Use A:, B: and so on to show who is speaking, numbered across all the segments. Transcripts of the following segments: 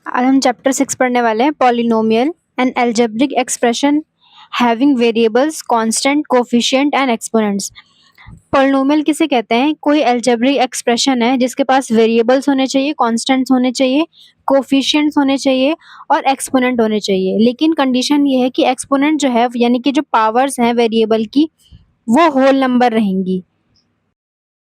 A: आज हम चैप्टर 6 पढ़ने वाले हैं, polynomial and algebraic expression having variables constant coefficient and exponents. Polynomial किसे कहते हैं? कोई अलजेब्रिक एक्सप्रेशन है जिसके पास वेरिएबल्स होने चाहिए, कांस्टेंट्स होने चाहिए, कोफिशिएंट्स होने चाहिए और एक्सपोनेंट होने चाहिए। लेकिन कंडीशन ये है कि एक्सपोनेंट जो है यानी कि जो पावर्स हैं वेरिएबल की वो होल नंबर रहेंगी।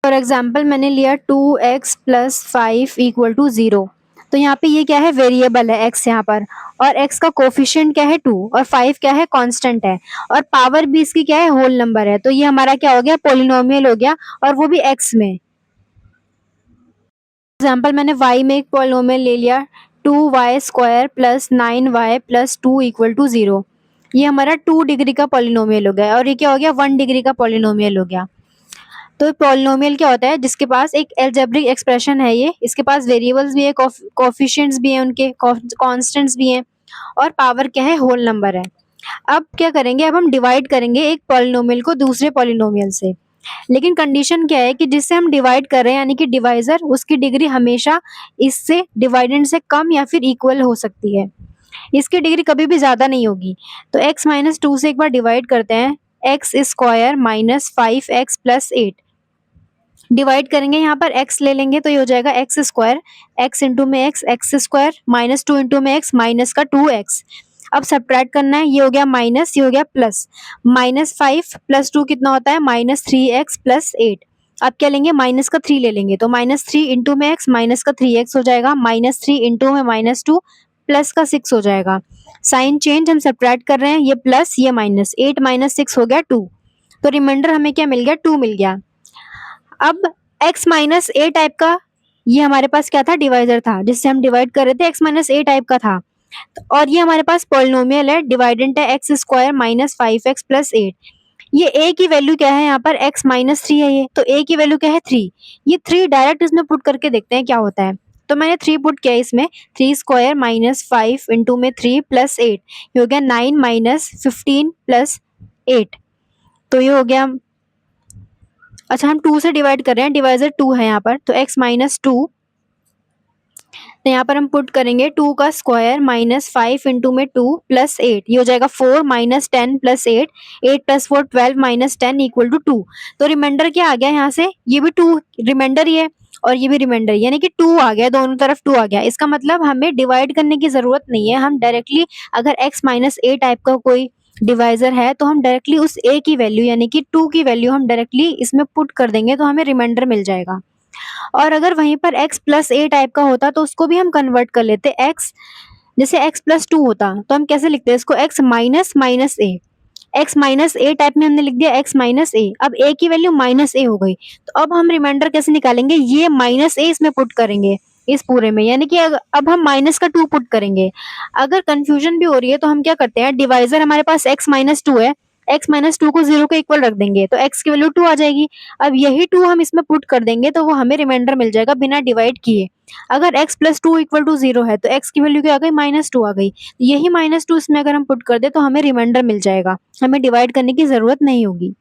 A: फॉर एग्जाम्पल मैंने लिया 2x प्लस 5 इक्वल टू 0। तो यहाँ पे ये क्या है? वेरिएबल है x यहाँ पर, और x का कोफिशिएंट क्या है? 2, और 5 क्या है? कांस्टेंट है, और पावर भी इसकी क्या है? होल नंबर है। तो ये हमारा क्या हो गया? पॉलिनोमियल हो गया, और वो भी x में। एग्जाम्पल मैंने y में एक पॉलिनोमियल ले लिया 2y square plus 9y plus 2 equal to 0। ये हमारा 2 डिग्री का पॉलिनोमियल हो गया, और ये क्या हो गया? 1 डिग्री का पॉलिनोमियल हो गया। तो पॉलिनोमियल क्या होता है? जिसके पास एक अलजेब्रिक एक्सप्रेशन है, ये इसके पास वेरिएबल्स भी है, कोफिशिएंट्स भी हैं, उनके कांस्टेंट्स भी हैं, और पावर क्या है? होल नंबर है। अब क्या करेंगे? अब हम डिवाइड करेंगे एक पॉलिनोमियल को दूसरे पॉलिनोमियल से। लेकिन कंडीशन क्या है कि जिससे हम डिवाइड कर रहे हैं यानी कि डिवाइजर, उसकी डिग्री हमेशा इससे डिवाइडेंड से कम या फिर इक्वल हो सकती है। इसकी डिग्री कभी भी ज्यादा नहीं होगी। तो x माइनस 2 से एक बार डिवाइड करते हैं, x square minus 5x plus 8। Divide करेंगे, यहाँ पर x ले लेंगे तो ये हो जाएगा एक्स स्क्वायर, एक्स इंटू में एक्स स्क्वायर, माइनस 2 इंटू में एक्स, माइनस का 2x। अब सब्ट्रैक्ट करना है, ये हो गया माइनस, ये हो गया प्लस। माइनस 5 प्लस 2 कितना होता है? Minus 3x plus 8। अब क्या लेंगे? माइनस का 3 ले लेंगे, तो माइनस 3 इंटू में एक्स, माइनस का 3x हो जाएगा, माइनस 3 इंटू में माइनस 2 प्लस का 6 हो जाएगा। साइन चेंज, हम सब्ट्रैक्ट कर रहे हैं, ये प्लस ये माइनस, 8 माइनस 6 हो गया 2। तो रिमाइंडर हमें क्या मिल गया? 2 मिल गया। अब x माइनस ए टाइप का ये हमारे पास क्या था? डिवाइजर था, जिससे हम डिवाइड कर रहे थे, x माइनस ए टाइप का था। और ये हमारे पास पॉलिनोमियल है, डिवाइडेंट है x square minus 5x plus 8। ये a की वैल्यू क्या है? यहाँ पर x माइनस 3 है, ये तो a की वैल्यू क्या है? 3। ये 3 डायरेक्ट इसमें पुट करके देखते हैं क्या होता है। तो मैंने 3 पुट किया इसमें, 3 स्क्वायर माइनस 5 इंटू में 3 प्लस 8, ये हो गया 9 माइनस 15 प्लस 8। तो ये हो गया, अच्छा हम 2 से डिवाइड कर रहे हैं, डिवाइजर 2 है यहाँ पर, तो x माइनस 2, तो यहाँ पर हम पुट करेंगे 2 का स्क्वायर माइनस 5 इंटू में 2 प्लस 8, ये हो जाएगा 4 minus 10 plus 8, 8 plus 4 12 minus 10 equal to 2। तो रिमाइंडर क्या आ गया यहाँ से? ये भी 2 रिमाइंडर ही है, और ये भी रिमाइंडर, यानी कि 2 आ गया, दोनों तरफ 2 आ गया। इसका मतलब हमें डिवाइड करने की जरूरत नहीं है, हम डायरेक्टली अगर x माइनस ए टाइप का कोई डिवाइजर है तो हम डायरेक्टली उस a की वैल्यू यानी कि 2 की वैल्यू हम डायरेक्टली इसमें पुट कर देंगे, तो हमें रिमाइंडर मिल जाएगा। और अगर वहीं पर x प्लस ए टाइप का होता तो उसको भी हम कन्वर्ट कर लेते, x जैसे x प्लस 2 होता तो हम कैसे लिखते हैं इसको? x माइनस माइनस ए, x माइनस ए टाइप में हमने लिख दिया x माइनस ए। अब a की वैल्यू माइनस ए हो गई, तो अब हम रिमाइंडर कैसे निकालेंगे? ये माइनस ए इसमें पुट करेंगे इस पूरे में, यानी कि अब हम माइनस का 2 पुट करेंगे। अगर कंफ्यूजन भी हो रही है तो हम क्या करते हैं, डिवाइजर हमारे पास x माइनस 2 है, x माइनस 2 को 0 के इक्वल रख देंगे तो x की वैल्यू 2 आ जाएगी। अब यही 2 हम इसमें पुट कर देंगे तो वो हमें रिमाइंडर मिल जाएगा बिना डिवाइड किए। अगर x प्लस 2 इक्वल टू 0 है तो x की वैल्यू क्या आ गई? माइनस 2 आ गई। यही माइनस 2 इसमें अगर हम पुट कर दे तो हमें रिमाइंडर मिल जाएगा, हमें डिवाइड करने की जरूरत नहीं होगी।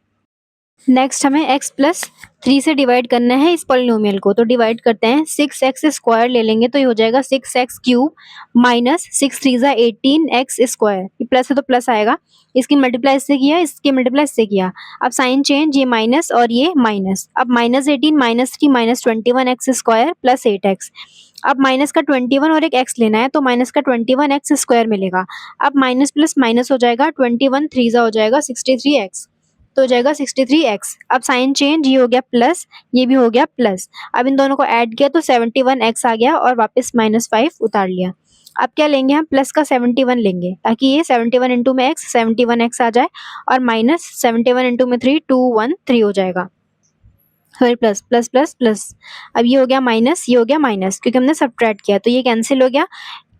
A: नेक्स्ट हमें x प्लस 3 से डिवाइड करना है इस पॉलिनोमियल को, तो डिवाइड करते हैं, 6x स्क्वायर ले लेंगे तो ये हो जाएगा 6x क्यूब माइनस 6 3 जा 18x स्क्वायर, ये प्लस है तो प्लस आएगा, इसकी मल्टीप्लाई इससे किया, इसकी मल्टीप्लाई इससे किया। अब साइन चेंज, ये माइनस और ये माइनस, अब minus 18 minus 3 minus 21x square plus 8x। अब माइनस का 21 और एक x लेना है तो माइनस का 21x स्क्वायर मिलेगा। अब माइनस प्लस माइनस हो जाएगा, 21 3 जा हो जाएगा 63x, तो हो जाएगा 63x। अब साइन चेंज, ये हो गया प्लस, ये भी हो गया प्लस। अब इन दोनों को ऐड किया तो 71x आ गया, और वापस माइनस 5 उतार लिया। अब क्या लेंगे हम? प्लस का 71 लेंगे, ताकि ये 71 इंटू में x 71x आ जाए, और माइनस 71 इंटू में 3 213 हो जाएगा, sorry plus plus plus plus. अब ये हो गया माइनस, ये हो गया माइनस, क्योंकि हमने सब्ट्रैक्ट किया तो ये कैंसिल हो गया,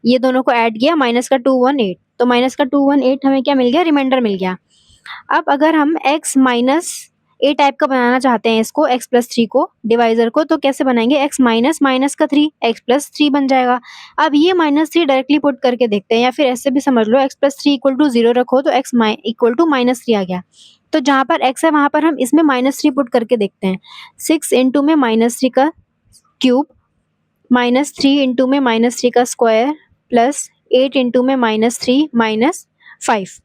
A: ये दोनों को ऐड किया, माइनस का 218, तो माइनस का 218 हमें क्या मिल गया? रिमाइंडर मिल गया। अब अगर हम x माइनस ए टाइप का बनाना चाहते हैं इसको, x प्लस 3 को डिवाइजर को, तो कैसे बनाएंगे? x माइनस माइनस का 3 x प्लस 3 बन जाएगा। अब ये माइनस 3 डायरेक्टली पुट करके देखते हैं, या फिर ऐसे भी समझ लो, x प्लस 3 इक्वल टू 0 रखो तो x इक्वल टू माइनस 3 आ गया। तो जहाँ पर x है वहां पर हम इसमें माइनस 3 पुट करके देखते हैं, 6 इंटू में माइनस 3 का क्यूब माइनस 3 इंटू में माइनस 3 का स्क्वायर प्लस 8 इंटू में -3 -5।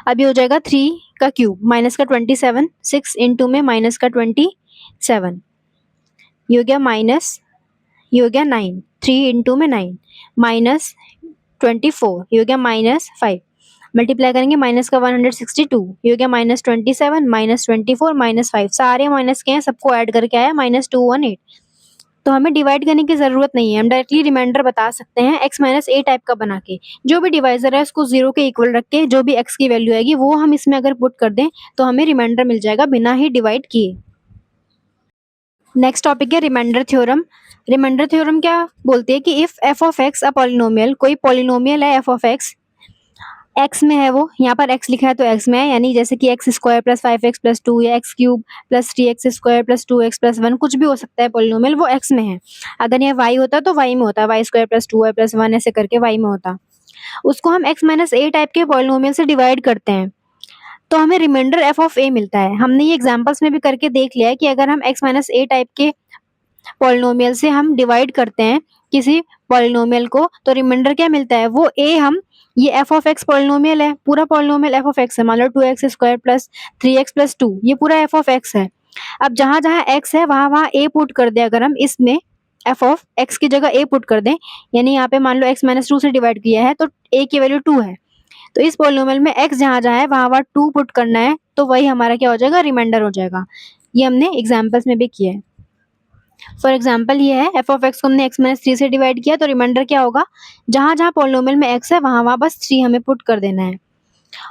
A: अब ये हो जाएगा 3 का क्यूब माइनस का 27, 6 इंटू में माइनस का 27, ये हो गया माइनस, ये हो गया 9, 3 इंटू में 9 माइनस 24, ये हो गया -5। मल्टीप्लाई करेंगे माइनस का 162, ये हो गया -27 -24 -5, सारे माइनस के हैं, सबको ऐड करके आया -218। तो हमें डिवाइड करने की जरूरत नहीं है, हम डायरेक्टली रिमाइंडर बता सकते हैं x माइनस ए टाइप का बना के। जो भी डिवाइजर है उसको 0 के इक्वल रख के जो भी x की वैल्यू आएगी वो हम इसमें अगर पुट कर दें तो हमें रिमाइंडर मिल जाएगा बिना ही डिवाइड किए। नेक्स्ट टॉपिक है रिमाइंडर थ्योरम। रिमाइंडर थ्योरम क्या बोलती है कि if f of x a polynomial, कोई पॉलिनोमियल है f ऑफ x में है, वो यहाँ पर x लिखा है तो x में है, यानी जैसे कि x square plus 5x plus 2 या x cube plus 3x square plus 2x plus 1 कुछ भी हो सकता है पॉलिनोमियल, वो x में है। अगर यह y होता तो y में होता, y square plus 2y plus 1 ऐसे करके y में होता। उसको हम x माइनस ए टाइप के पॉलिनोमियल से डिवाइड करते हैं तो हमें रिमाइंडर f ऑफ a मिलता है। हमने ये एग्जाम्पल्स में भी करके देख लिया है कि अगर हम x माइनस ए टाइप के पॉलिनोमियल से हम डिवाइड करते हैं किसी पॉलिनोमियल को तो रिमाइंडर क्या मिलता है, वो a हम, ये f ऑफ x पॉलिनोमियल है, पूरा पॉलिनोमियल f ऑफ x है, मान लो 2x square plus 3x plus 2, ये पूरा f ऑफ x है। अब जहां जहां x है वहां वहां a पुट कर दे, अगर हम इसमें f ऑफ x की जगह a पुट कर दें, यानी यहाँ पे मान लो x माइनस 2 से डिवाइड किया है तो a की वैल्यू 2 है, तो इस पॉलिनोमियल में x जहां जहां है वहां वहां 2 पुट करना है, तो वही हमारा क्या हो जाएगा, रिमाइंडर हो जाएगा। ये हमने एग्जाम्पल्स में भी किया है। फॉर एग्जाम्पल ये है f ऑफ x को हमने x माइनस 3 से डिवाइड किया तो रिमाइंडर क्या होगा, जहां जहां पॉलिनोमियल में x है वहां वहां बस 3 हमें पुट कर देना है।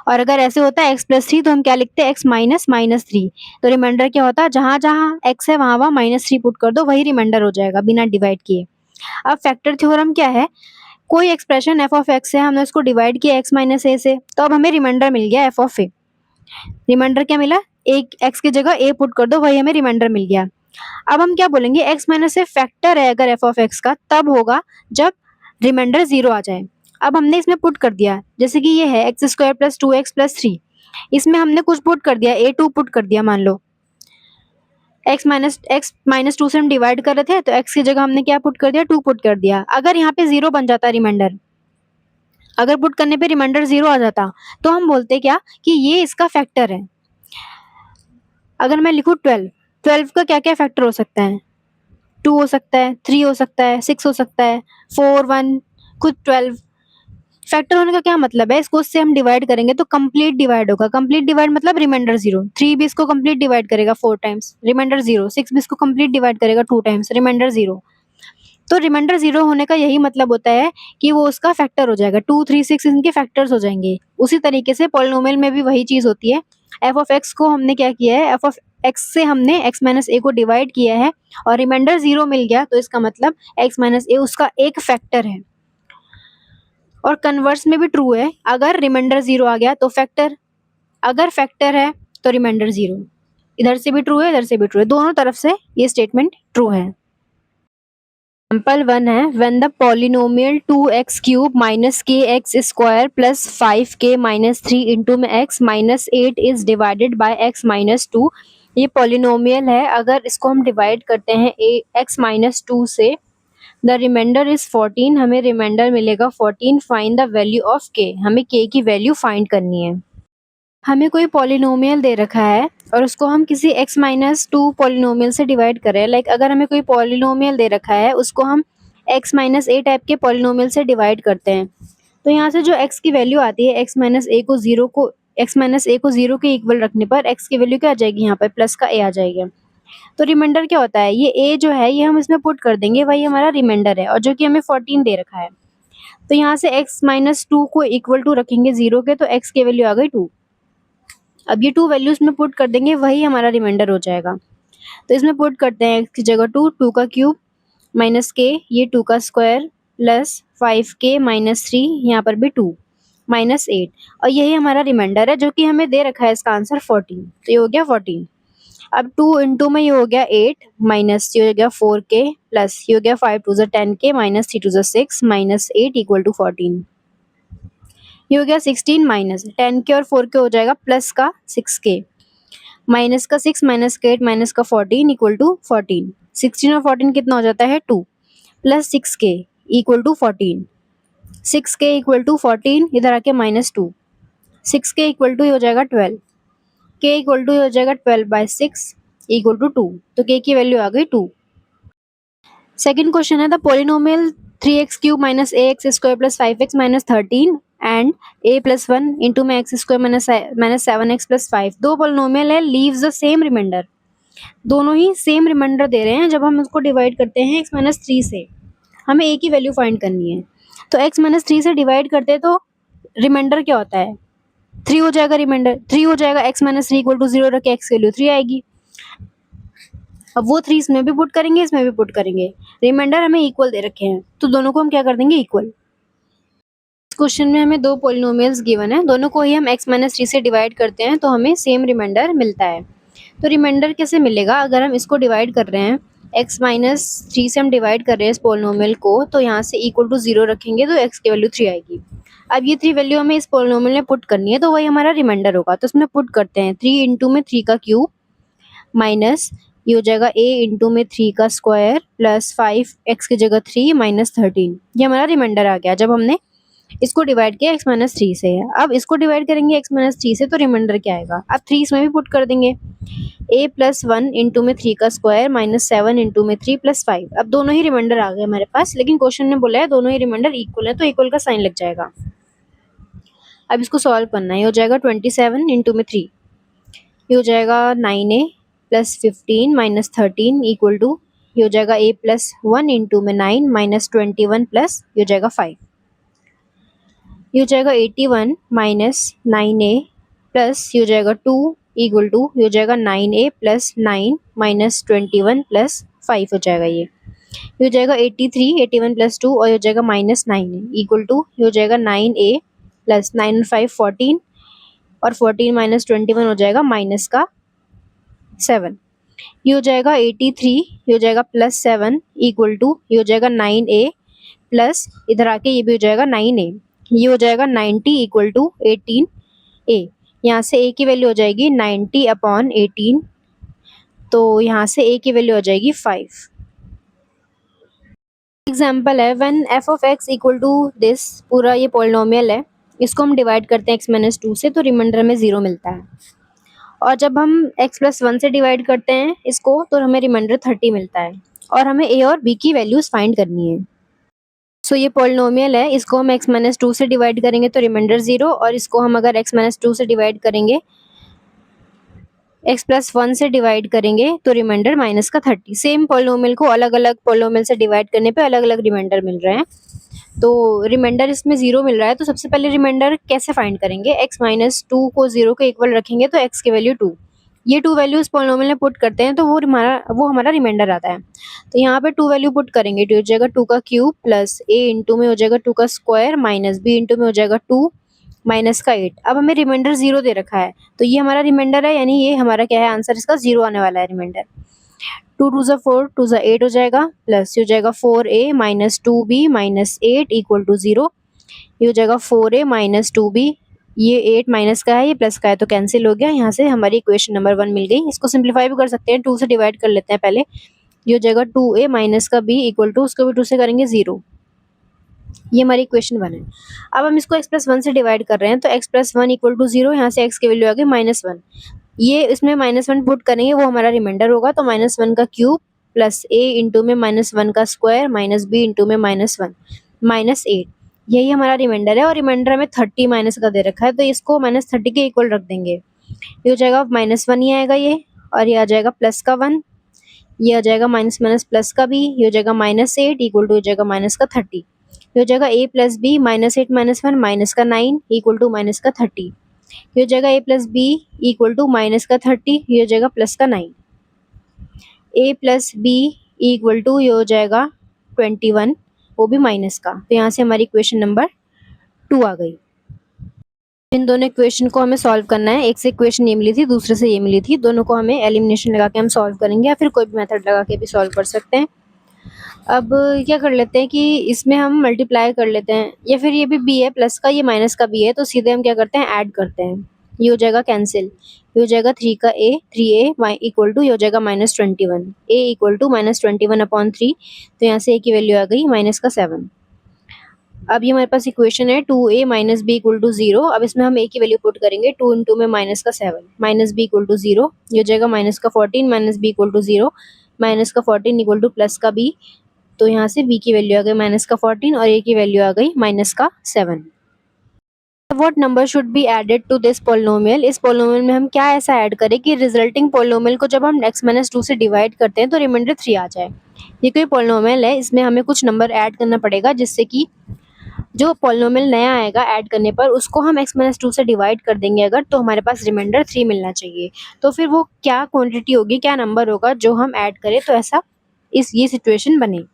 A: और अगर ऐसे होता है x प्लस 3 तो हम क्या लिखते हैं, x माइनस माइनस 3, तो रिमाइंडर क्या होता है, जहां जहां x है वहां वहां -3 पुट कर दो, वही रिमाइंडर हो जाएगा बिना डिवाइड किए। अब फैक्टर थ्योरम क्या है, कोई एक्सप्रेशन f ऑफ x है, हमने उसको डिवाइड किया x माइनस ए से, तो अब हमें रिमाइंडर मिल गया f ऑफ a। रिमाइंडर क्या मिला, एक x की जगह a पुट कर दो, वही हमें रिमाइंडर मिल गया। अब हम क्या बोलेंगे, x माइनस से फैक्टर है अगर f ऑफ x का, तब होगा जब रिमाइंडर 0 आ जाए। अब हमने इसमें पुट कर दिया, जैसे कि ये है x square plus 2x plus 3, इसमें हमने कुछ पुट कर दिया, a2 पुट कर दिया, मान लो x माइनस 2 से हम डिवाइड कर रहे थे तो x की जगह हमने क्या पुट कर दिया, 2 पुट कर दिया। अगर यहाँ पे 0 बन जाता रिमाइंडर, अगर पुट करने पे रिमाइंडर 0 आ जाता तो हम बोलते क्या कि ये इसका फैक्टर है। अगर मैं लिखूं 12, 12 का क्या क्या फैक्टर हो सकता है, 2 हो सकता है, 3 हो सकता है, 6 हो सकता है, 4 1 खुद 12। फैक्टर होने का क्या मतलब है, इसको उससे हम डिवाइड करेंगे तो कंप्लीट डिवाइड होगा, कंप्लीट डिवाइड मतलब रिमाइंडर 0। 3 भी इसको कंप्लीट डिवाइड करेगा 4 टाइम्स, रिमाइंडर 0। 6 भी इसको कंप्लीट डिवाइड करेगा 2 टाइम्स, रिमाइंडर 0। तो रिमाइंडर 0 होने का यही मतलब होता है कि वो उसका फैक्टर हो जाएगा, 2 3 6 इनके फैक्टर्स हो जाएंगे। उसी तरीके से पॉलिनोमियल में भी वही चीज होती है। f ऑफ x को हमने क्या किया है, f ऑफ x से हमने x माइनस ए को डिवाइड किया है और रिमाइंडर 0 मिल गया, तो इसका मतलब x माइनस ए उसका एक फैक्टर है। और कन्वर्स में भी ट्रू है, अगर रिमाइंडर 0 आ गया तो फैक्टर, अगर फैक्टर है तो रिमाइंडर 0। इधर से भी ट्रू है, इधर से भी ट्रू है, दोनों तरफ से ये स्टेटमेंट ट्रू है। एग्जाम्पल 1 है, when the polynomial 2x cube minus k x square plus 5k minus 3 into में x minus 8 is divided by x minus 2। ये पॉलिनोमियल है, अगर इसको हम डिवाइड करते हैं x माइनस 2 से, द रिमाइंडर इज 14, हमें रिमाइंडर मिलेगा 14। Find the value of k, हमें k की वैल्यू फाइंड करनी है। हमें कोई पॉलिनोमियल दे रखा है और उसको हम किसी x माइनस 2 पॉलिनोमियल से डिवाइड कर रहे हैं। लाइक अगर हमें कोई पॉलिनोमियल दे रखा है उसको हम x माइनस ए टाइप के पॉलिनोमियल से डिवाइड करते हैं, तो यहाँ से जो x की वैल्यू आती है, x माइनस ए को 0 के इक्वल रखने पर x की वैल्यू क्या आ जाएगी, यहाँ पर प्लस का a आ जाएगा। तो रिमाइंडर क्या होता है, ये a जो है ये हम इसमें पुट कर देंगे, वही हमारा रिमाइंडर है, और जो कि हमें 14 दे रखा है। तो यहाँ से x माइनस 2 को इक्वल टू रखेंगे 0 के, तो x की वैल्यू आ गई 2। अब ये 2 वैल्यूज में पुट कर देंगे, वही हमारा रिमाइंडर हो जाएगा। तो इसमें पुट करते हैं x की जगह 2, 2 का क्यूब माइनस k, ये 2 का स्क्वायर प्लस 5k माइनस 3, यहाँ पर भी 2 माइनस 8, और यही हमारा रिमाइंडर है जो कि हमें दे रखा है इसका आंसर 14। तो ये हो गया 14। अब 2 इंटू में ये हो गया 8 माइनस ये हो गया 4k प्लस ये हो गया 5 2 10k minus 3 2 6 minus 8 equal to 14। ये हो गया 16 माइनस 10 के और 4 के हो जाएगा प्लस का 6 के, माइनस का 6 माइनस का 8 माइनस का 14 इक्वल टू 14। 16 और 14 कितना हो जाता है 2, प्लस 6 के equal to 14। 6k equal to 14, इधर आके -2, 6k इक्वल टू हो जाएगा 12, k इक्वल टू हो जाएगा 12/6 इक्वल टू 2, तो k की वैल्यू आ गई 2। सेकंड क्वेश्चन है the polynomial 3x cube minus ax square plus 5x minus 13 and a plus 1 into में x square minus 7x plus 5, दो पोलिनोमियल है, लीव्स द सेम रिमाइंडर, दोनों ही सेम रिमाइंडर दे रहे हैं। जब हम इसको डिवाइड करते हैं x माइनस 3 से, हमें a की वैल्यू फाइंड करनी है, तो x माइनस 3 से डिवाइड करते हैं तो रिमाइंडर क्या होता है, 3 हो जाएगा, रिमाइंडर 3 हो जाएगा, x माइनस 3 इक्वल टू 0 रख के x की वैल्यू 3 आएगी। अब वो 3 इसमें भी पुट करेंगे, इसमें भी पुट करेंगे, रिमाइंडर हमें इक्वल दे रखे हैं, तो दोनों को हम क्या कर देंगे, इक्वल। इस क्वेश्चन में हमें दो पोलिनोमियल्स गिवन है, दोनों को ही हम x माइनस 3 से डिवाइड करते हैं तो हमें सेम रिमाइंडर मिलता है। तो रिमाइंडर कैसे मिलेगा, अगर हम इसको डिवाइड कर रहे हैं, x माइनस 3 से हम डिवाइड कर रहे हैं इस पोलिनोमियल को, तो यहाँ से इक्वल टू 0 रखेंगे तो x की वैल्यू 3 आएगी। अब ये 3 वैल्यू हमें इस पोलिनोमियल में पुट करनी है, तो वही हमारा रिमाइंडर होगा, तो इसमें पुट करते हैं 3 इंटू में 3 का क्यूब माइनस ये हो जाएगा a इंटू में 3 का स्क्वायर प्लस 5 x की जगह 3 माइनस 13, ये हमारा रिमाइंडर आ गया जब हमने इसको डिवाइड किया x माइनस 3 से। अब इसको डिवाइड करेंगे x माइनस 3 से तो रिमाइंडर क्या आएगा, अब 3 इसमें भी पुट कर देंगे, a प्लस 1 इंटू में 3 का स्क्वायर माइनस 7 इंटू में 3 प्लस 5, अब दोनों ही रिमाइंडर आ गए हमारे पास, लेकिन क्वेश्चन ने बोला है दोनों ही रिमाइंडर इक्वल है, तो इक्वल का साइन लग जाएगा। अब इसको सॉल्व करना है, ये हो जाएगा 27 इंटू में 3, ये हो जाएगा 9a plus 15 minus 13 equal to ये हो जाएगा a प्लस 1 इंटू में 9 माइनस 21 प्लस ये हो जाएगा 5, ये हो जाएगा 81 माइनस 9a प्लस ये हो जाएगा 2 इक्वल टू ये हो जाएगा 9a प्लस 9 माइनस 21 प्लस 5 हो जाएगा, ये हो जाएगा 83, 81 प्लस 2 और ये हो जाएगा माइनस 9a इक्वल टू ये हो जाएगा 9a प्लस 9 और 5 14 और 14 माइनस 21 हो जाएगा माइनस का 7, ये हो जाएगा 83, ये हो जाएगा प्लस 7 इक्वल टू ये हो जाएगा 9a प्लस इधर आके ये भी हो जाएगा 9a, ये हो जाएगा 90 इक्वल टू 18a, यहाँ से a की वैल्यू हो जाएगी 90 अपॉन 18, तो यहाँ से a की वैल्यू हो जाएगी 5। एग्जाम्पल है when f of x equal to this, पूरा ये पोलिनोमियल है, इसको हम डिवाइड करते हैं x माइनस 2 से तो रिमाइंडर में 0 मिलता है, और जब हम x प्लस 1 से डिवाइड करते हैं इसको तो हमें रिमाइंडर 30 मिलता है, और हमें a और b की वैल्यूज फाइंड करनी है। सो ये पोलिनोमियल है, इसको हम x माइनस 2 से डिवाइड करेंगे तो रिमाइंडर 0, और इसको हम अगर x माइनस 2 से डिवाइड करेंगे x प्लस 1 से डिवाइड करेंगे तो रिमाइंडर माइनस का 30। सेम पोलिनोमियल को अलग अलग पोलिनोमियल से डिवाइड करने पे अलग अलग रिमाइंडर मिल रहे हैं, तो रिमाइंडर इसमें 0 मिल रहा है, तो सबसे पहले रिमाइंडर कैसे फाइंड करेंगे, x माइनस 2 को 0 के इक्वल रखेंगे तो x की वैल्यू 2, ये 2 वैल्यू इस पोलिनोमियल में पुट करते हैं तो वो हमारा रिमाइंडर आता है। तो यहाँ पे 2 वैल्यू पुट करेंगे, तो हो जाएगा 2 का क्यूब प्लस a इंटू में हो जाएगा 2 का स्क्वायर माइनस b इंटू में हो जाएगा 2 माइनस का 8। अब हमें रिमाइंडर 0 दे रखा है, तो ये हमारा रिमाइंडर है, यानी ये हमारा क्या है, आंसर इसका 0 आने वाला है रिमाइंडर। 2 टू ज़ा 4, 2 ज़ा 8 हो जाएगा, प्लस ये हो जाएगा 4a minus 2b minus 8 equal to 0, ये हो जाएगा 4a माइनस 2b, ये 8 माइनस का है, ये प्लस का है, तो कैंसिल हो गया, यहाँ से हमारी इक्वेशन नंबर 1 मिल गई। इसको सिंप्लीफाई भी कर सकते हैं, 2 से डिवाइड कर लेते हैं पहले, ये हो जाएगा 2a माइनस का b इक्वल टू उसको भी 2 से करेंगे 0, ये हमारी इक्वेशन 1 है। अब हम इसको x प्लस 1 से डिवाइड कर रहे हैं, तो x प्लस 1 इक्वल टू 0, यहाँ से x की वैल्यू आ गई -1, ये इसमें -1 पुट करेंगे वो हमारा रिमाइंडर होगा, तो -1 का क्यूब प्लस a इंटू में -1 का स्क्वायर माइनस b इंटू में -1 माइनस 8, यही हमारा रिमाइंडर है, और रिमाइंडर हमें 30 माइनस का दे रखा है, तो इसको -30 के इक्वल रख देंगे, ये हो जाएगा -1 ही आएगा ये, और ये आ जाएगा प्लस का 1, ये आ जाएगा माइनस माइनस प्लस का b, ये हो जाएगा -8 इक्वल टू हो जाएगा माइनस का 30, ये हो जाएगा a प्लस बी -8 -1 माइनस का 9 इक्वल टू माइनस का 30, ये हो जाएगा a plus B equal to minus का 30, ये हो जाएगा प्लस का 9, a plus B equal to ये हो जाएगा 21, वो भी माइनस का, तो यहाँ से हमारी इक्वेशन नंबर 2 आ गई। इन दोनों इक्वेशन को हमें सॉल्व करना है, एक से इक्वेशन ये मिली थी, दूसरे से ये मिली थी, दोनों को हमें एलिमिनेशन लगा के हम सॉल्व करेंगे, या फिर कोई भी मेथड लगा के भी सॉल्व कर सकते हैं। अब क्या कर लेते हैं कि इसमें हम मल्टीप्लाई कर लेते हैं, या फिर ये भी b है प्लस का, ये माइनस का b है, तो सीधे हम क्या करते हैं, ऐड करते हैं, ये हो जाएगा कैंसिल, ये हो जाएगा 3 का a 3a इक्वल टू ये हो जाएगा -21, a इक्वल टू -21 अपॉन 3, तो यहाँ से a की वैल्यू आ गई -7। अब ये हमारे पास इक्वेशन है 2a minus B equal to 0। अब इसमें हम a की वैल्यू पुट करेंगे, 2 इंटू में माइनस का 7 माइनस बी इक्वल टू 0, ये हो जाएगा माइनस का 14 minus B equal to 0, minus का 14 इक्वल टू प्लस का b, तो यहाँ से b की वैल्यू आ गई माइनस का 14 और a की वैल्यू आ गई माइनस का 7। What number should be added to this polynomial? इस polynomial में हम क्या ऐसा ऐड करें कि रिजल्टिंग polynomial को जब हम x माइनस 2 से डिवाइड करते हैं तो रिमाइंडर 3 आ जाए। ये कोई polynomial है, इसमें हमें कुछ नंबर ऐड करना पड़ेगा जिससे कि जो polynomial नया आएगा ऐड करने पर उसको हम x माइनस 2 से डिवाइड कर देंगे अगर, तो हमारे पास रिमाइंडर 3 मिलना चाहिए। तो फिर वो क्या क्वांटिटी होगी, क्या नंबर होगा जो हम ऐड करें तो ऐसा ये सिचुएशन बने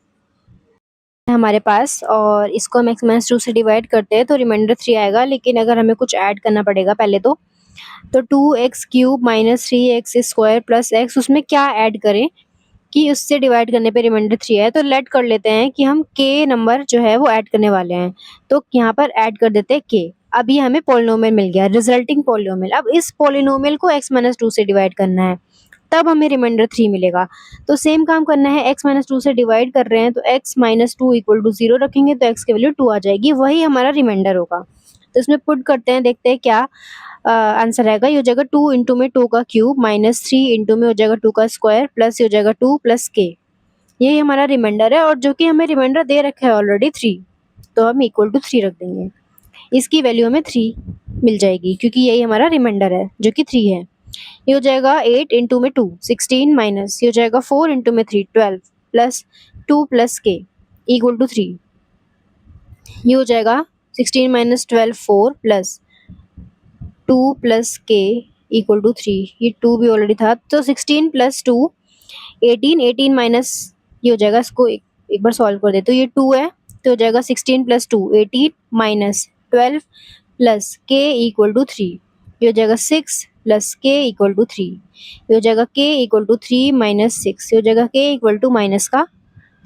A: हमारे पास, और इसको हम x माइनस 2 से डिवाइड करते हैं तो रिमाइंडर 3 आएगा। लेकिन अगर हमें कुछ ऐड करना पड़ेगा पहले तो 2x cube minus 3x square plus x, उसमें क्या ऐड करें कि उससे डिवाइड करने पे रिमाइंडर 3 है। तो लेट कर लेते हैं कि हम k नंबर जो है वो ऐड करने वाले हैं, तो यहाँ पर ऐड कर देते हैं k। अब ये हमें पोलिनोमियल मिल गया, रिजल्टिंग पोलिनोमियल। अब इस पोलिनोमियल को x माइनस 2 से डिवाइड करना है, तब हमें रिमाइंडर 3 मिलेगा। तो सेम काम करना है, x माइनस 2 से डिवाइड कर रहे हैं तो x माइनस 2 इक्वल टू 0 रखेंगे तो x की वैल्यू 2 आ जाएगी, वही हमारा रिमाइंडर होगा। तो इसमें पुट करते हैं, देखते हैं क्या आंसर आएगा। ये हो जाएगा 2 इंटू में 2 का क्यूब माइनस 3 इंटू में हो जाएगा 2 का स्क्वायर प्लस ये हो जाएगा 2 प्लस k। यही हमारा रिमाइंडर है, और जो कि हमें रिमाइंडर दे रखा है ऑलरेडी 3, तो हम इक्वल टू 3 रख देंगे। इसकी वैल्यू हमें 3 मिल जाएगी क्योंकि यही हमारा रिमाइंडर है जो कि 3 है। ये हो जाएगा 8 इंटू में 2 16 माइनस ये हो जाएगा 4 इंटू में 3 12 plus 2 plus k equal to 3। ये हो जाएगा 16 minus 12 4 plus 2 plus k equal to 3। ये 2 भी ऑलरेडी था, तो 16 प्लस 2 18 18 माइनस ये हो जाएगा, इसको एक बार सॉल्व कर दे तो ये 2 है, तो हो जाएगा 16 plus 2 18 minus 12 plus k equal to 3। ये हो जाएगा 6 प्लस k इक्वल टू 3। ये हो जाएगा k इक्वल टू 3 माइनस 6, ये हो जाएगा k इक्वल टू माइनस का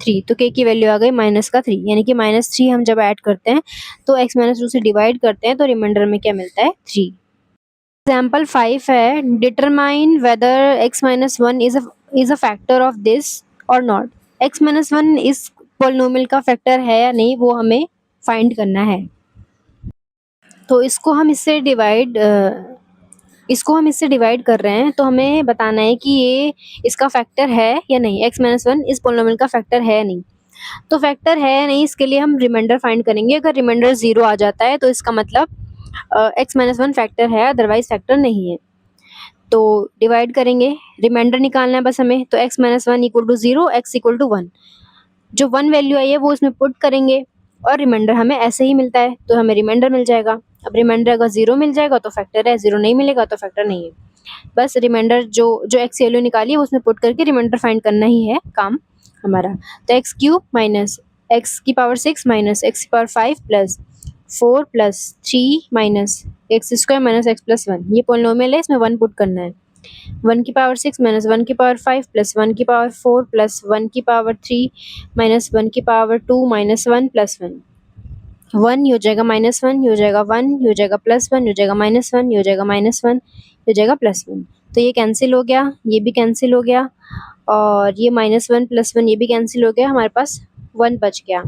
A: 3, तो k की वैल्यू आ गई माइनस का 3। यानी कि माइनस 3 हम जब ऐड करते हैं तो x माइनस 2 से डिवाइड करते हैं तो रिमाइंडर में क्या मिलता है 3। एग्जाम्पल 5 है, determine whether x minus 1 is a factor of this और नॉट। x माइनस 1 इस पोलिनोमियल का फैक्टर है या नहीं वो हमें फाइंड करना है। तो इसको हम इससे डिवाइड कर रहे हैं, तो हमें बताना है कि ये इसका फैक्टर है या नहीं, x माइनस 1 इस पोलिनोमियल का फैक्टर है या नहीं। तो फैक्टर है या नहीं इसके लिए हम रिमाइंडर फाइंड करेंगे। अगर रिमाइंडर 0 आ जाता है तो इसका मतलब x माइनस 1 फैक्टर है, अदरवाइज फैक्टर नहीं है। तो डिवाइड करेंगे, रिमाइंडर निकालना है बस हमें, तो x minus 1 equal to 0 x equal to 1। जो 1 वैल्यू आई है वो इसमें पुट करेंगे और रिमाइंडर हमें ऐसे ही मिलता है तो हमें रिमाइंडर मिल जाएगा। अब रिमाइंडर अगर 0 मिल जाएगा तो फैक्टर है, 0 नहीं मिलेगा तो फैक्टर नहीं है। बस रिमाइंडर जो जो x वैल्यू निकाली है उसमें पुट करके रिमाइंडर फाइंड करना ही है काम हमारा। तो एक्स क्यूब माइनस एक्स की पावर 6 माइनस एक्स की power 5 plus 4 plus 3 minus x square minus x plus 1, ये पोलिनोमियल है, इसमें 1 पुट करना है। 1 की पावर 6 माइनस 1 की पावर 5 प्लस 1 की पावर 4 प्लस 1 की पावर 3 माइनस 1 की पावर 2 माइनस 1 प्लस 1। 1 हो जाएगा माइनस 1, हो जाएगा 1, हो जाएगा प्लस 1, हो जाएगा माइनस 1, हो जाएगा माइनस 1, हो जाएगा प्लस 1। तो ये कैंसिल हो गया, ये भी कैंसिल हो गया, और ये माइनस 1 प्लस 1 ये भी कैंसिल हो गया, हमारे पास 1 बच गया।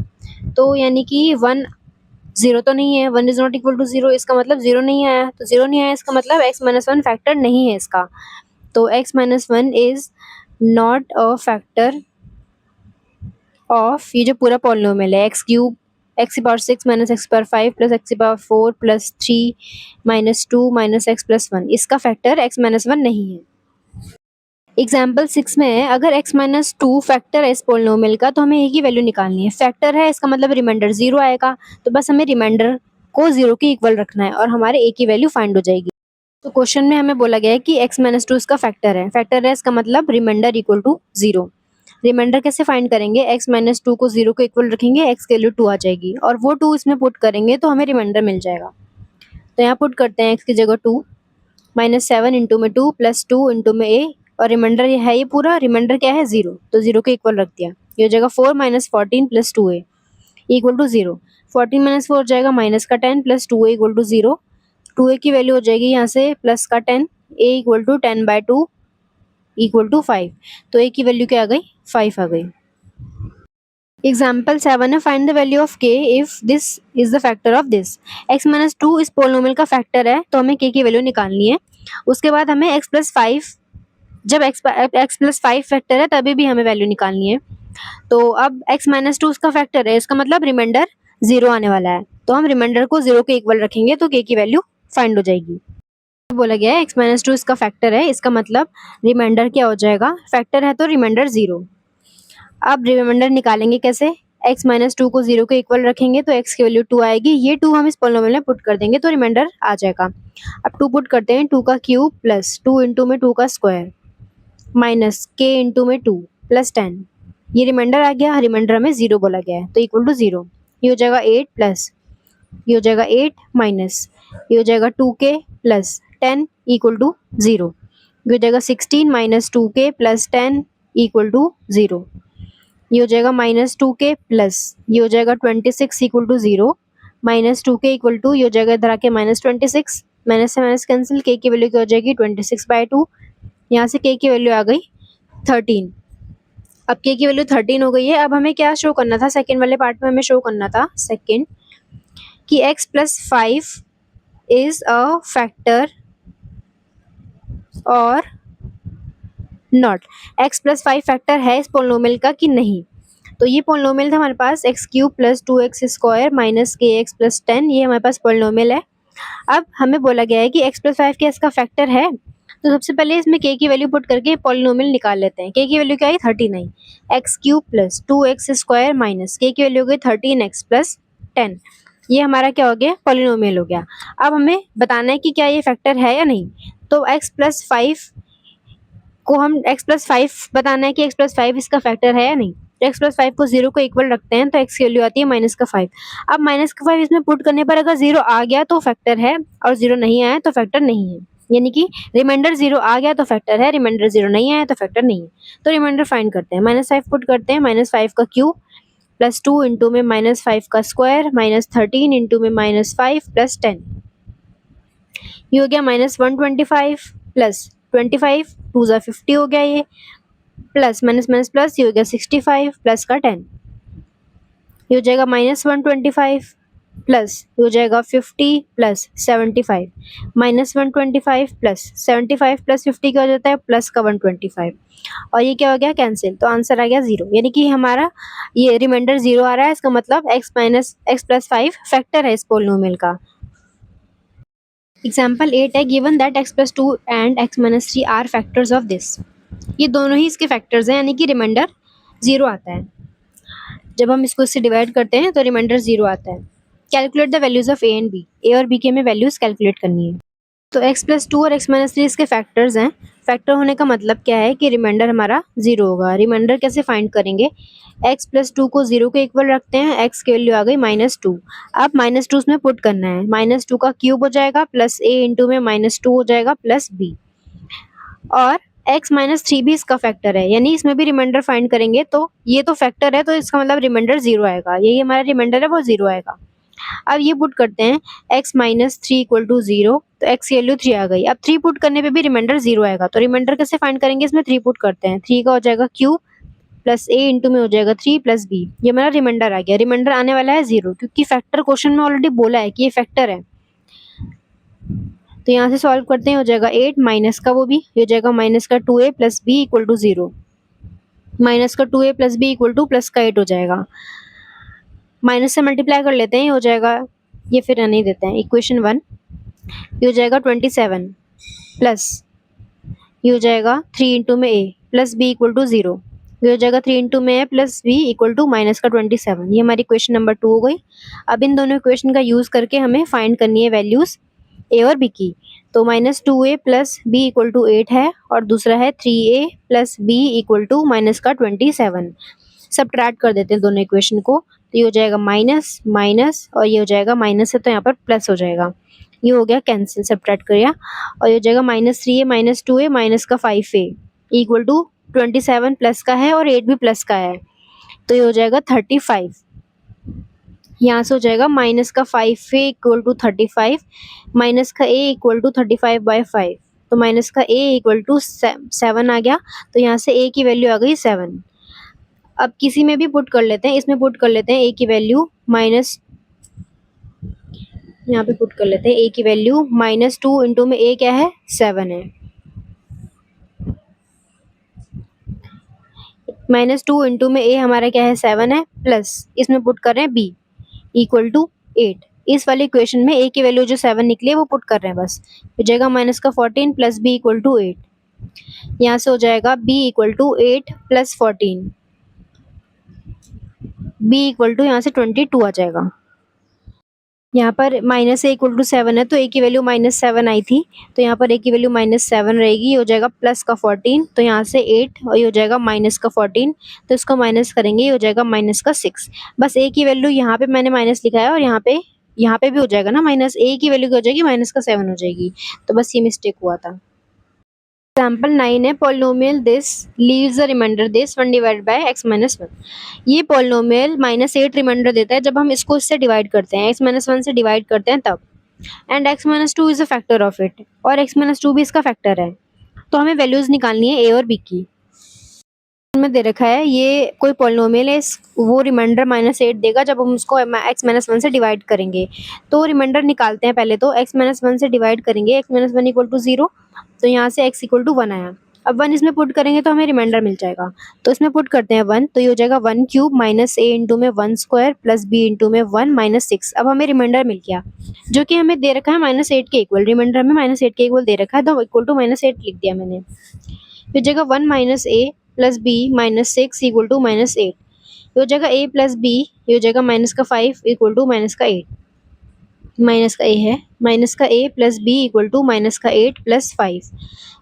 A: तो यानी कि 1 0 तो नहीं है, 1 इज नॉट इक्वल टू 0, इसका मतलब 0 नहीं आया। तो 0 नहीं आया इसका मतलब x माइनस 1 फैक्टर नहीं है इसका। तो x minus 1 is not a factor of ये जो पूरा पॉलिनोमियल है एक्स क्यूब एक्स की power 6 minus x power 5 plus x की power 4 plus 3 minus 2 minus x plus 1, इसका फैक्टर x माइनस 1 नहीं है। एग्जाम्पल 6 में है, अगर x माइनस 2 फैक्टर है इस पोलिनोमियल का तो हमें a की वैल्यू निकालनी है। फैक्टर है इसका मतलब रिमाइंडर 0 आएगा, तो बस हमें रिमाइंडर को 0 के इक्वल रखना है और हमारे a की वैल्यू फाइंड हो जाएगी। तो क्वेश्चन में हमें बोला गया है कि x माइनस 2 इसका फैक्टर है। फैक्टर है इसका मतलब रिमाइंडर इक्वल टू 0। रिमाइंडर कैसे फाइंड करेंगे, x माइनस 2 को 0 के इक्वल रखेंगे, x की वैल्यू 2 आ जाएगी और वो 2 इसमें पुट करेंगे तो हमें रिमाइंडर मिल जाएगा। तो यहाँ पुट करते हैं x की जगह 2 माइनस 7 इंटू में 2 प्लस 2 इंटू में a, और रिमाइंडर है ये पूरा, रिमाइंडर क्या है 0, तो 0 के इक्वल रख दिया। ये हो जाएगा 4 minus 14 plus 2a equal to 0। 14 minus 4 हो जाएगा माइनस का 10 plus 2a equal to 0। 2a की वैल्यू हो जाएगी यहाँ से प्लस का 10, a equal to 10/2 equal to 5। तो a की वैल्यू क्या आ गई 5 आ गई। एग्जाम्पल 7 है, find the value of k if this is the factor of this. x minus two इस पोलिनोमियल का फैक्टर है तो हमें k की वैल्यू निकालनी है। उसके बाद हमें x प्लस फाइव, जब x प्लस फाइव फैक्टर है तभी भी हमें वैल्यू निकालनी है। तो अब x माइनस टू उसका फैक्टर है, इसका मतलब रिमाइंडर जीरो आने वाला है, तो हम रिमाइंडर को जीरो के इक्वल रखेंगे तो k की वैल्यू फाइंड हो जाएगी। बोला गया है x माइनस टू इसका फैक्टर है, इसका मतलब रिमाइंडर क्या हो जाएगा, फैक्टर है तो रिमाइंडर जीरो। अब रिमाइंडर निकालेंगे कैसे, x माइनस टू को जीरो के इक्वल रखेंगे तो x की वैल्यू टू आएगी, ये टू हम इस पोलिनोमियल में पुट कर देंगे तो रिमाइंडर आ जाएगा। अब टू पुट करते हैं, टू का क्यूब प्लस टू इंटू में टू का स्क्वायर माइनस के इंटू में टू प्लस 10, ये रिमाइंडर आ गया, रिमाइंडर हमें जीरो बोला गया है तो इक्वल टू जीरो। ये हो जाएगा 8 प्लस, ये हो जाएगा 8 माइनस, ये हो जाएगा 2k plus 10 equal to zero. ये हो जाएगा 16 minus 2k plus 10 equal to zero. ये हो जाएगा माइनस 2k प्लस, ये हो जाएगा 26 equal to zero, minus 2k equal to, ये हो जाएगा इधर आके माइनस 26, माइनस से माइनस कैंसिल, k की वैल्यू क्या हो जाएगी 26/2, यहाँ से k की वैल्यू आ गई 13। अब k की वैल्यू 13 हो गई है। अब हमें क्या शो करना था, सेकंड वाले पार्ट में हमें शो करना था सेकंड कि x plus five is a factor और not, x plus five factor है इस पोलिनोमियल का कि नहीं। तो ये पोलिनोमियल था हमारे पास x cube plus two x square minus k x plus 10, ये हमारे पास पोलिनोमियल है। अब हमें बोला गया है कि x प्लस फाइव क्या इसका फैक्टर है, तो सबसे पहले इसमें k की वैल्यू पुट करके पोलिनोमियल निकाल लेते हैं। k की वैल्यू क्या आई 39, x cube plus two x square minus k की वैल्यू हो गई 13x प्लस 10, ये हमारा क्या हो गया पोलिनोमियल हो गया। अब हमें बताना है कि क्या ये फैक्टर है या नहीं, तो x प्लस फाइव को हम x प्लस फाइव बताना है कि x प्लस फाइव इसका फैक्टर है या नहीं। तो x प्लस फाइव को जीरो को इक्वल रखते हैं तो x की वैल्यू आती है माइनस का फाइव। अब माइनस का फाइव इसमें पुट करने पर अगर जीरो आ गया तो फैक्टर है और जीरो नहीं आया तो फैक्टर नहीं है, यानी कि रिमाइंडर जीरो आ गया तो फैक्टर है, रिमाइंडर जीरो नहीं आया तो फैक्टर नहीं है। तो रिमाइंडर फाइंड करते हैं, माइनस फाइव पुट करते हैं, माइनस फाइव का क्यूब प्लस टू इंटू में माइनस फाइव का स्क्वायर माइनस 13 इंटू में माइनस फाइव प्लस 10, ये हो गया माइनस 125 प्लस 25, टू ज़ा 50 हो गया, ये प्लस माइनस माइनस प्लस, ये हो गया 65 प्लस का 10, ये हो जाएगा माइनस 125 प्लस, ये हो जाएगा 50 प्लस 75, माइनस 125 प्लस 75 प्लस 50 क्या हो जाता है प्लस का 125, और ये क्या हो गया कैंसिल, तो आंसर आ गया जीरो, यानी कि हमारा ये रिमाइंडर जीरो आ रहा है, इसका मतलब x minus x plus five factor है इस पोलिनोमियल का। एग्जाम्पल 8 है, given that x plus two and x minus three are factors of this, ये दोनों ही इसके फैक्टर्स हैं, यानी कि रिमाइंडर जीरो आता है। जब हम इसको इससे डिवाइड करते हैं तो रिमाइंडर जीरो आता है। Calculate the values of a and b, a और बी के हमें वैल्यूज कैलकुलेट करनी है। तो x प्लस टू और x माइनस थ्री इसके फैक्टर्स हैं। फैक्टर होने का मतलब क्या है कि रिमाइंडर हमारा जीरो होगा। रिमाइंडर कैसे फाइंड करेंगे, x प्लस टू को जीरो के इक्वल रखते हैं, x की वैल्यू आ गई माइनस टू। अब माइनस टू उसमें पुट करना है, माइनस टू का क्यूब हो जाएगा प्लस a इंटू में माइनस टू हो जाएगा प्लस b, और x माइनस थ्री भी इसका फैक्टर है, यानी इसमें भी रिमाइंडर फाइंड करेंगे तो ये तो फैक्टर है तो इसका मतलब रिमाइंडर जीरो आएगा, यही हमारा रिमाइंडर है वो जीरो आएगा। अब ये पुट करते हैं x minus three equal to zero, तो x की वैल्यू थ्री आ गई। अब थ्री पुट करने पे भी रिमाइंडर जीरो आएगा, तो रिमाइंडर कैसे फाइंड करेंगे, इसमें थ्री पुट करते हैं, थ्री का हो जाएगा क्यूब प्लस a इंटू में हो जाएगा थ्री प्लस b, ये हमारा रिमाइंडर आ गया। रिमाइंडर आने वाला है जीरो, क्योंकि फैक्टर क्वेश्चन में ऑलरेडी बोला है कि ये फैक्टर है। तो यहाँ से सॉल्व करते हैं, हो जाएगा 8 माइनस का वो भी, हो जाएगा माइनस का 2a plus B equal to zero, minus का 2a plus B equal to plus का 8 हो जाएगा। माइनस से मल्टीप्लाई कर लेते हैं, हो जाएगा, ये फिर नहीं देते हैं, इक्वेशन वन, ये हो जाएगा 27 प्लस, ये हो जाएगा थ्री इंटू में a plus B equal to zero, ये हो जाएगा थ्री इंटू में a plus B equal to minus का 27, ये हमारी इक्वेशन नंबर टू हो गई। अब इन दोनों इक्वेशन का यूज़ करके हमें फाइंड करनी है वैल्यूज़ ए और बी की। तो minus two A plus B equal to 8 है, और दूसरा है 3a plus B equal to minus का 27। सब्ट्रैक्ट कर देते हैं दोनों इक्वेशन को, तो ये हो जाएगा माइनस माइनस, और ये हो जाएगा माइनस है तो यहाँ पर प्लस हो जाएगा, ये हो गया कैंसिल, सब्ट्रैक्ट किया, और ये हो जाएगा माइनस थ्री ए माइनस टू ए माइनस का 5a इक्वल टू 27 प्लस का है और 8 भी प्लस का है, तो ये हो जाएगा 35। यहाँ से हो जाएगा माइनस का 5a इक्वल टू 35, माइनस का a इक्वल टू 35/5, तो माइनस का a इक्वल टू 7 आ गया, तो यहाँ से a की वैल्यू आ गई 7। अब किसी में भी पुट कर लेते हैं, इसमें पुट कर लेते हैं a की वैल्यू माइनस, यहाँ पे पुट कर लेते हैं a की वैल्यू -2 इंटू में a क्या है 7 है, -2 इंटू में a हमारा क्या है 7 है, प्लस इसमें पुट कर रहे हैं b इक्वल टू 8। इस वाली इक्वेशन में a की वैल्यू जो 7 निकली है वो पुट कर रहे हैं बस, हो जाएगा माइनस का 14 प्लस b इक्वल टू 8। यहाँ से हो जाएगा b equal to 8 plus 14, b equal to यहाँ से 22 आ जाएगा। यहाँ पर माइनस ए इक्वल टू 7 है तो a की वैल्यू -7 आई थी, तो यहाँ पर a की वैल्यू -7 रहेगी, ये हो जाएगा प्लस का 14, तो यहाँ से 8 और ये हो जाएगा माइनस का 14, तो इसको माइनस करेंगे, ये हो जाएगा माइनस का 6। बस a की वैल्यू यहाँ पे मैंने माइनस लिखा है और यहाँ पे भी हो जाएगा ना माइनस, a की वैल्यू क्या हो जाएगी माइनस का 7 हो जाएगी, तो बस ये मिस्टेक हुआ था। एग्जाम्पल 9 है polynomial this leaves the remainder this 1 divided by x minus 1। ये पॉलिनोमियल -8 रिमाइंडर देता है जब हम इसको इससे डिवाइड करते हैं, x माइनस 1 से डिवाइड करते हैं तब, and x minus 2 is a factor of it, और x माइनस 2 भी इसका फैक्टर है। तो हमें वैल्यूज निकालनी है a और b की। में दे रखा है ये कोई पॉलिनोमियल है, वो रिमाइंडर -8 देगा जब हम उसको x माइनस 1 से डिवाइड करेंगे। तो रिमाइंडर निकालते हैं, पहले तो x माइनस 1 से डिवाइड करेंगे, x माइनस 1 इक्वल टू 0, तो यहाँ से x इक्वल टू 1 आया। अब 1 इसमें पुट करेंगे तो हमें रिमाइंडर मिल जाएगा, तो इसमें पुट करते हैं 1, तो ये हो जाएगा 1 क्यूब माइनस a इंटू में 1 स्क्वायर प्लस b इंटू में 1 माइनस 6। अब हमें रिमाइंडर मिल गया जो कि हमें दे रखा है -8 के इक्वल, रिमाइंडर हमें -8 के इक्वल दे रखा है, तो इक्वल टू -8 लिख दिया मैंने। फिर जगह 1 minus a plus B minus 6 equal to -8, ये हो जाएगा a प्लस बी, ये हो जाएगा माइनस का 5 इक्वल टू माइनस का 8, माइनस का a है, माइनस का a plus B equal to minus का 8 plus 5,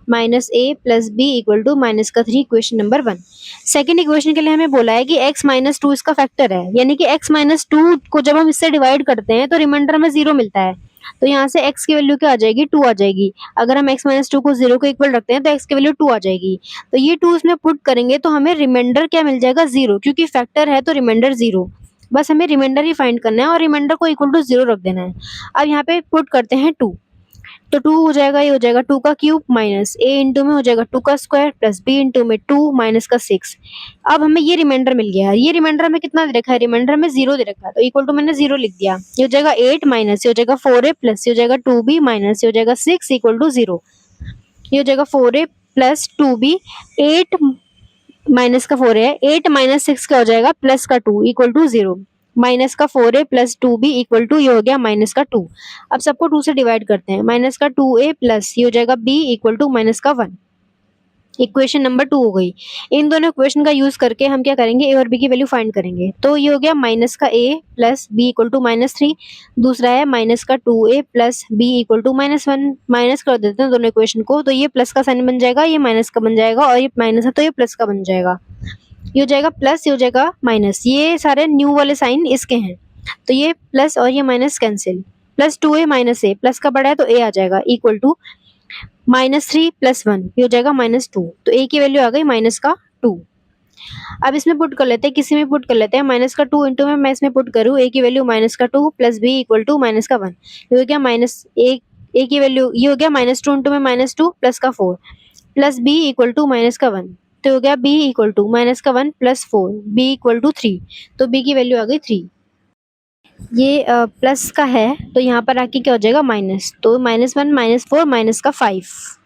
A: minus a plus B equal to minus का 3, इक्वेशन नंबर 1। सेकेंड इक्वेशन के लिए हमें बोला है कि x माइनस 2 इसका फैक्टर है, यानी कि x माइनस 2 को जब हम इससे डिवाइड करते हैं तो रिमाइंडर में 0 मिलता है, तो यहाँ से x की वैल्यू क्या आ जाएगी 2 आ जाएगी। अगर हम x माइनस 2 को 0 के इक्वल रखते हैं तो x की वैल्यू 2 आ जाएगी, तो ये 2 इसमें पुट करेंगे तो हमें रिमाइंडर क्या मिल जाएगा 0, क्योंकि फैक्टर है तो रिमाइंडर 0। बस हमें रिमाइंडर ही फाइंड करना है और रिमाइंडर को इक्वल टू 0 रख देना है। अब यहाँ पे पुट करते हैं 2, तो 2 हो जाएगा, ये हो जाएगा 2 का क्यूब माइनस a इंटू में हो जाएगा 2 का स्क्वायर प्लस b इंटू में 2 माइनस का 6। अब हमें ये रिमाइंडर मिल गया है, ये रिमाइंडर में कितना दे रखा है, रिमाइंडर में 0 दे रखा है, तो इक्वल टू मैंने 0 लिख दिया, ये हो जाएगा 8 माइनस, ये हो जाएगा 4a प्लस, ये हो जाएगा 2b माइनस, ये हो जाएगा 6 इक्वल टू 0, ये हो जाएगा 4a प्लस 2b, 8 माइनस का 4 है, 8 माइनस 6 क्या हो जाएगा प्लस का 2 इक्वल टू 0, माइनस का 4a plus 2b equal to, ये हो गया माइनस का 2। अब सबको 2 से डिवाइड करते हैं, माइनस का 2a प्लस, ये हो जाएगा b इक्वल टू माइनस का 1, इक्वेशन नंबर 2 हो गई। इन दोनों इक्वेशन का यूज करके हम क्या करेंगे, a और b की वैल्यू फाइंड करेंगे, तो ये हो गया माइनस का a plus b equal to -3, दूसरा है माइनस का 2a plus b equal to -1, minus कर देते हैं दोनों इक्वेशन को, तो ये प्लस का साइन बन जाएगा, ये माइनस का बन जाएगा, और ये माइनस है तो ये प्लस का बन जाएगा, ये हो जाएगा प्लस, ये हो जाएगा माइनस, ये सारे न्यू वाले साइन इसके हैं, तो ये प्लस और ये minus cancel, plus 2a minus a, plus का बड़ा है तो a आ जाएगा, इक्वल टू -3 प्लस 1, ये हो जाएगा -2, तो a की वैल्यू आ गई माइनस का 2। अब इसमें पुट कर लेते हैं, किसी में पुट कर लेते हैं, माइनस का 2 इंटू में मैं इसमें पुट करूँ, a की वैल्यू माइनस का 2 plus b equal to minus का 1, ये हो गया माइनस a की वैल्यू, ये हो गया -2 इंटू में -2 प्लस का 4 plus b equal to minus का 1, तो हो गया b इक्वल टू माइनस का 1 प्लस 4, b इक्वल टू 3, तो b की वैल्यू आ गई 3। ये प्लस का है तो यहाँ पर आके क्या हो जाएगा माइनस, तो -1 -4 -5।